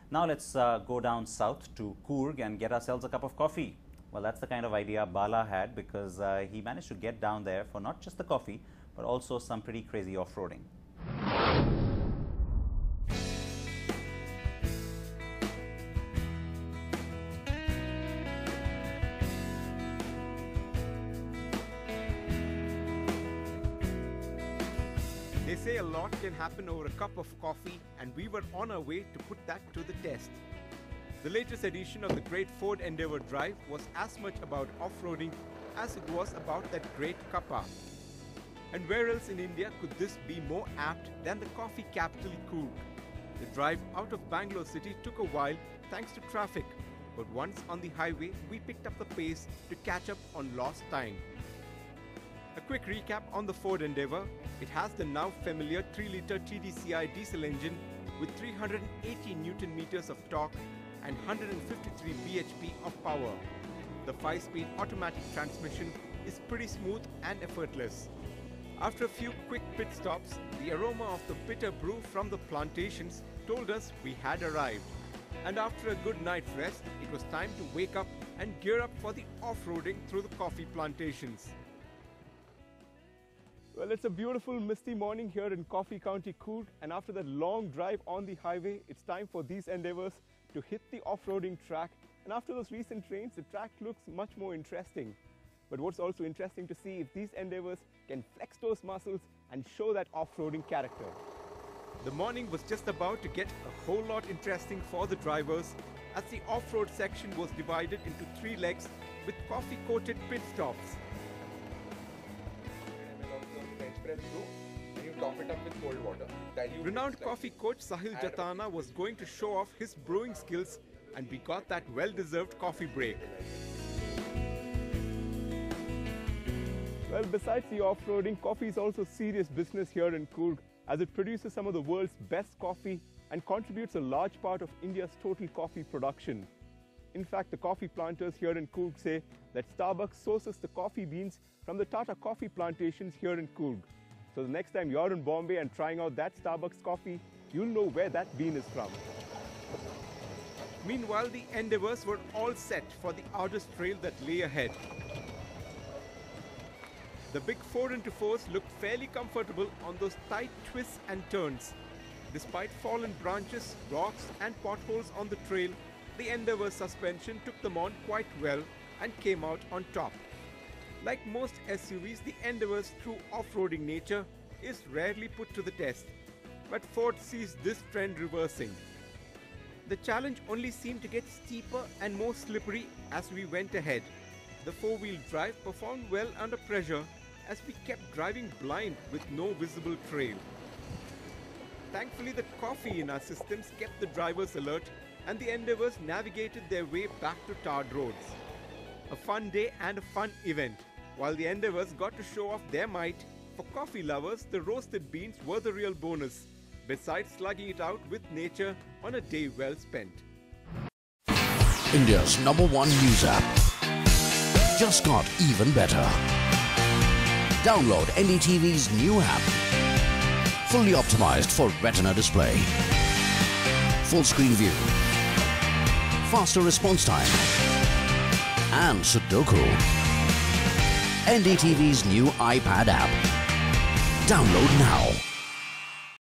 Now let's go down south to Coorg and get ourselves a cup of coffee. Well, that's the kind of idea Bala had, because he managed to get down there for not just the coffee, but also some pretty crazy off-roading. They say a lot can happen over a cup of coffee, and we were on our way to put that to the test. The latest edition of the great Ford Endeavour drive was as much about off-roading as it was about that great cuppa. And where else in India could this be more apt than the coffee capital Coorg? The drive out of Bangalore city took a while thanks to traffic, but once on the highway we picked up the pace to catch up on lost time. A quick recap on the Ford Endeavour. It has the now familiar 3-litre TDCI diesel engine with 380 Nm of torque and 153 bhp of power. The 5-speed automatic transmission is pretty smooth and effortless. After a few quick pit stops, the aroma of the bitter brew from the plantations told us we had arrived. And after a good night's rest, it was time to wake up and gear up for the off-roading through the coffee plantations. Well, it's a beautiful misty morning here in Coffee County, Coorg, and after that long drive on the highway, it's time for these Endeavours to hit the off-roading track. And after those recent rains, the track looks much more interesting. But what's also interesting to see if these Endeavours can flex those muscles and show that off-roading character. The morning was just about to get a whole lot interesting for the drivers, as the off-road section was divided into 3 legs with coffee-coated pit stops. And you top it up with cold water. Renowned coffee coach Sahil Jatana was going to show off his brewing skills, and we got that well-deserved coffee break. Well, besides the off-roading, coffee is also serious business here in Coorg, as it produces some of the world's best coffee and contributes a large part of India's total coffee production. In fact, the coffee planters here in Coorg say that Starbucks sources the coffee beans from the Tata coffee plantations here in Coorg. So the next time you're in Bombay and trying out that Starbucks coffee, you'll know where that bean is from. Meanwhile, the Endeavours were all set for the arduous trail that lay ahead. The big 4x4s looked fairly comfortable on those tight twists and turns. Despite fallen branches, rocks and potholes on the trail, the Endeavour suspension took them on quite well and came out on top. Like most SUVs, the Endeavour's true off-roading nature is rarely put to the test, but Ford sees this trend reversing. The challenge only seemed to get steeper and more slippery as we went ahead. The 4-wheel drive performed well under pressure as we kept driving blind with no visible trail. Thankfully, the coffee in our systems kept the drivers alert, and the Endeavours navigated their way back to tarred roads. A fun day and a fun event. While the Endeavours got to show off their might, for coffee lovers, the roasted beans were the real bonus, besides slugging it out with nature on a day well spent. India's #1 news app just got even better. Download NDTV's new app. Fully optimized for retina display. Full screen view. Faster response time. And Sudoku. NDTV's new iPad app. Download now.